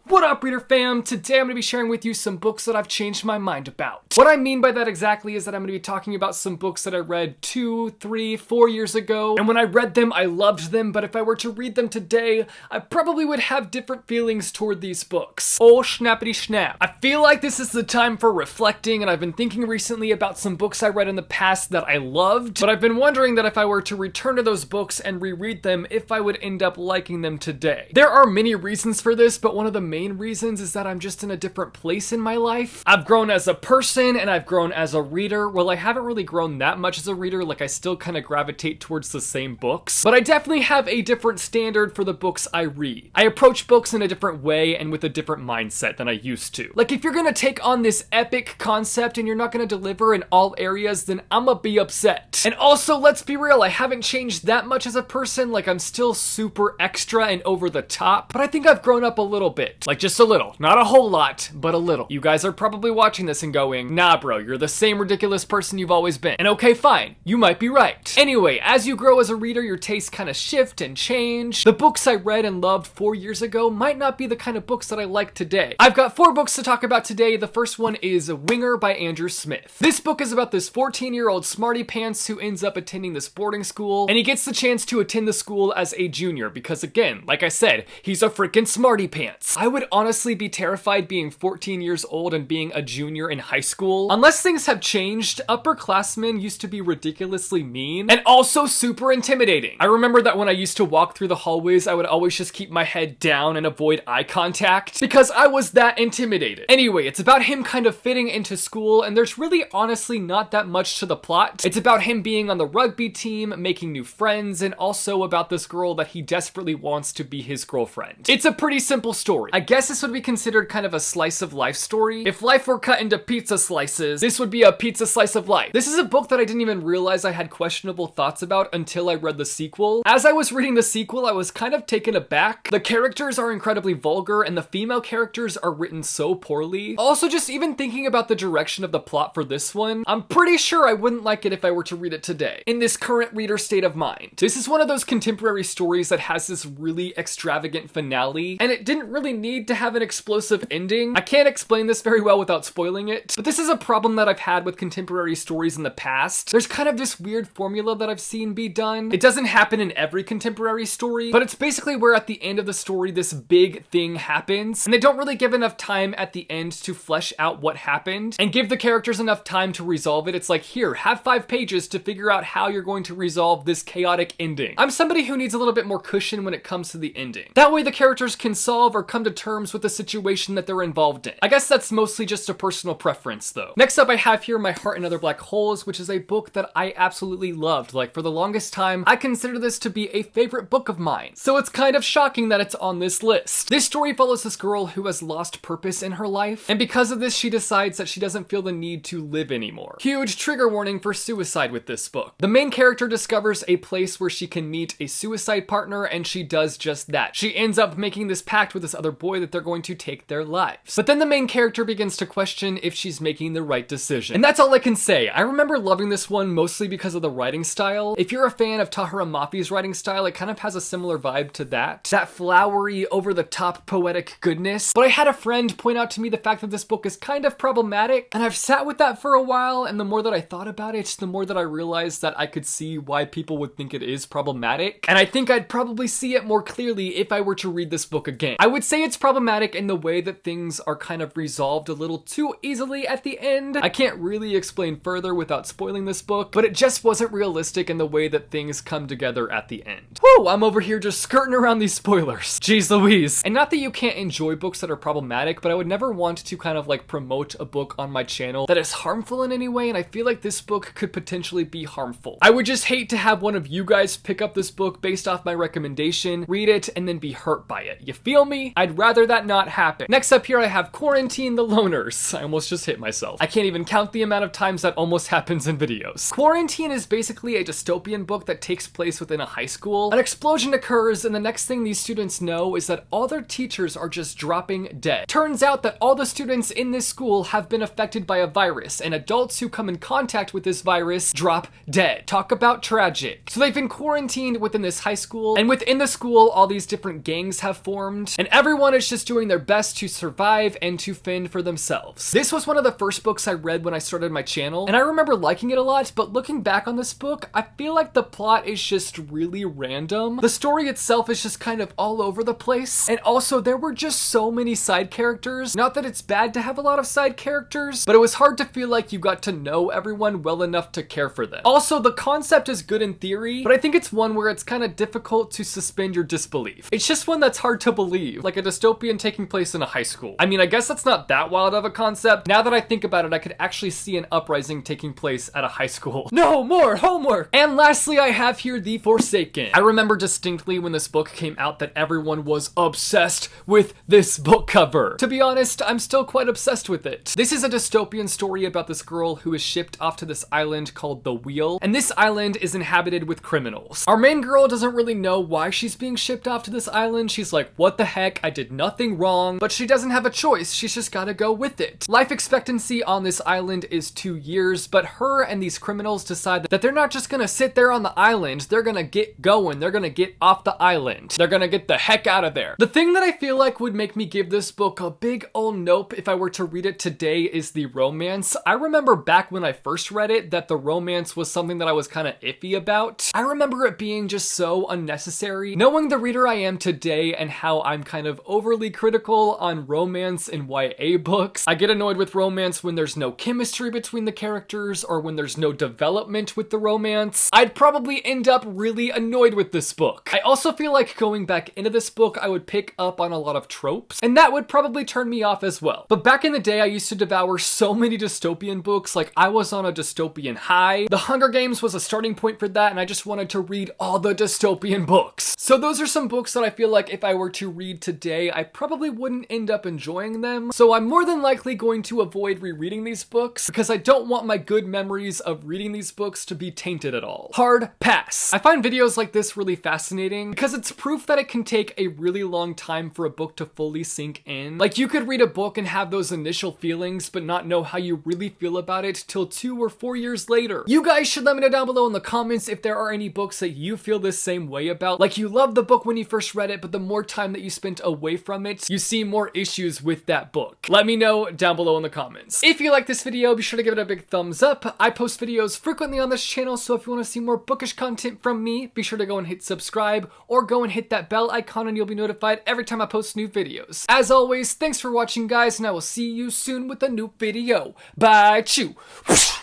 What up, reader fam? Today I'm going to be sharing with you some books that I've changed my mind about. What I mean by that exactly is that I'm going to be talking about some books that I read 2, 3, 4 years ago, and when I read them, I loved them, but if I were to read them today, I probably would have different feelings toward these books. Oh, schnappity snap. I feel like this is the time for reflecting, and I've been thinking recently about some books I read in the past that I loved, but I've been wondering that if I were to return to those books and reread them, if I would end up liking them today. There are many reasons for this, but one of the main reasons is that I'm just in a different place in my life. I've grown as a person and I've grown as a reader. Well, I haven't really grown that much as a reader, like I still kind of gravitate towards the same books, but I definitely have a different standard for the books I read. I approach books in a different way and with a different mindset than I used to. Like, if you're gonna take on this epic concept and you're not gonna deliver in all areas, then I'ma be upset. And also, let's be real, I haven't changed that much as a person. Like, I'm still super extra and over the top, but I think I've grown up a little bit. Like, just a little. Not a whole lot, but a little. You guys are probably watching this and going, nah bro, you're the same ridiculous person you've always been. And okay, fine. You might be right. Anyway, as you grow as a reader, your tastes kind of shift and change. The books I read and loved 4 years ago might not be the kind of books that I like today. I've got 4 books to talk about today. The first one is Winger by Andrew Smith. This book is about this 14-year-old smarty pants who ends up attending this boarding school, and he gets the chance to attend the school as a junior because, again, like I said, he's a freaking smarty pants. I would honestly be terrified being 14 years old and being a junior in high school. Unless things have changed, upperclassmen used to be ridiculously mean and also super intimidating. I remember that when I used to walk through the hallways, I would always just keep my head down and avoid eye contact because I was that intimidated. Anyway, it's about him kind of fitting into school, and there's really honestly not that much to the plot. It's about him being on the rugby team, making new friends, and also about this girl that he desperately wants to be his girlfriend. It's a pretty simple story. I guess this would be considered kind of a slice of life story. If life were cut into pizza slices, this would be a pizza slice of life. This is a book that I didn't even realize I had questionable thoughts about until I read the sequel. As I was reading the sequel, I was kind of taken aback. The characters are incredibly vulgar and the female characters are written so poorly. Also, just even thinking about the direction of the plot for this one, I'm pretty sure I wouldn't like it if I were to read it today, in this current reader state of mind. This is one of those contemporary stories that has this really extravagant finale, and it didn't really need to have an explosive ending. I can't explain this very well without spoiling it, but this is a problem that I've had with contemporary stories in the past. There's kind of this weird formula that I've seen be done. It doesn't happen in every contemporary story, but it's basically where at the end of the story this big thing happens, and they don't really give enough time at the end to flesh out what happened and give the characters enough time to resolve it. It's like, here, have 5 pages to figure out how you're going to resolve this chaotic ending. I'm somebody who needs a little bit more cushion when it comes to the ending. That way the characters can solve or come to terms with the situation that they're involved in. I guess that's mostly just a personal preference though. Next up I have here My Heart and Other Black Holes, which is a book that I absolutely loved. Like, for the longest time, I consider this to be a favorite book of mine. So it's kind of shocking that it's on this list. This story follows this girl who has lost purpose in her life, and because of this she decides that she doesn't feel the need to live anymore. Huge trigger warning for suicide with this book. The main character discovers a place where she can meet a suicide partner, and she does just that. She ends up making this pact with this other boy that they're going to take their lives. But then the main character begins to question if she's making the right decision. And that's all I can say. I remember loving this one mostly because of the writing style. If you're a fan of Tahira Mafi's writing style, it kind of has a similar vibe to that. That flowery, over-the-top poetic goodness. But I had a friend point out to me the fact that this book is kind of problematic, and I've sat with that for a while, and the more that I thought about it, the more that I realized that I could see why people would think it is problematic. And I think I'd probably see it more clearly if I were to read this book again. I would say it's problematic in the way that things are kind of resolved a little too easily at the end. I can't really explain further without spoiling this book, but it just wasn't realistic in the way that things come together at the end. Whoa, I'm over here just skirting around these spoilers. Jeez Louise. And not that you can't enjoy books that are problematic, but I would never want to kind of like promote a book on my channel that is harmful in any way, and I feel like this book could potentially be harmful. I would just hate to have one of you guys pick up this book based off my recommendation, read it, and then be hurt by it. You feel me? I'd rather that not happen. Next up here I have Quarantine the Loners. I almost just hit myself. I can't even count the amount of times that almost happens in videos. Quarantine is basically a dystopian book that takes place within a high school. An explosion occurs, and the next thing these students know is that all their teachers are just dropping dead. Turns out that all the students in this school have been affected by a virus, and adults who come in contact with this virus drop dead. Talk about tragic. So they've been quarantined within this high school, and within the school all these different gangs have formed, and everyone everyone is just doing their best to survive and to fend for themselves. This was one of the first books I read when I started my channel, and I remember liking it a lot, but looking back on this book, I feel like the plot is just really random. The story itself is just kind of all over the place, and also there were just so many side characters. Not that it's bad to have a lot of side characters, but it was hard to feel like you got to know everyone well enough to care for them. Also, the concept is good in theory, but I think it's one where it's kind of difficult to suspend your disbelief. It's just one that's hard to believe, like a dystopian taking place in a high school. I mean, I guess that's not that wild of a concept. Now that I think about it, I could actually see an uprising taking place at a high school. No more homework! And lastly, I have here The Forsaken. I remember distinctly when this book came out that everyone was obsessed with this book cover. To be honest, I'm still quite obsessed with it. This is a dystopian story about this girl who is shipped off to this island called the Wheel, and this island is inhabited with criminals. Our main girl doesn't really know why she's being shipped off to this island. She's like, what the heck? I did nothing wrong, but she doesn't have a choice. She's just gotta go with it. Life expectancy on this island is 2 years, but her and these criminals decide that they're not just gonna sit there on the island, they're gonna get going. They're gonna get off the island. They're gonna get the heck out of there. The thing that I feel like would make me give this book a big ol' nope if I were to read it today is the romance. I remember back when I first read it that the romance was something that I was kind of iffy about. I remember it being just so unnecessary. Knowing the reader I am today and how I'm kind of overly critical on romance in YA books, I get annoyed with romance when there's no chemistry between the characters or when there's no development with the romance. I'd probably end up really annoyed with this book. I also feel like going back into this book, I would pick up on a lot of tropes, and that would probably turn me off as well. But back in the day, I used to devour so many dystopian books, like I was on a dystopian high. The Hunger Games was a starting point for that, and I just wanted to read all the dystopian books. So those are some books that I feel like if I were to read today, I probably wouldn't end up enjoying them. So I'm more than likely going to avoid rereading these books because I don't want my good memories of reading these books to be tainted at all. Hard pass. I find videos like this really fascinating because it's proof that it can take a really long time for a book to fully sink in. Like, you could read a book and have those initial feelings but not know how you really feel about it till 2 or 4 years later. You guys should let me know down below in the comments if there are any books that you feel this same way about. Like, you loved the book when you first read it, but the more time that you spent away from it, you see more issues with that book. Let me know down below in the comments. If you like this video, be sure to give it a big thumbs up. I post videos frequently on this channel, so if you want to see more bookish content from me, be sure to go and hit subscribe or go and hit that bell icon and you'll be notified every time I post new videos. As always, thanks for watching, guys, and I will see you soon with a new video. Bye, chew.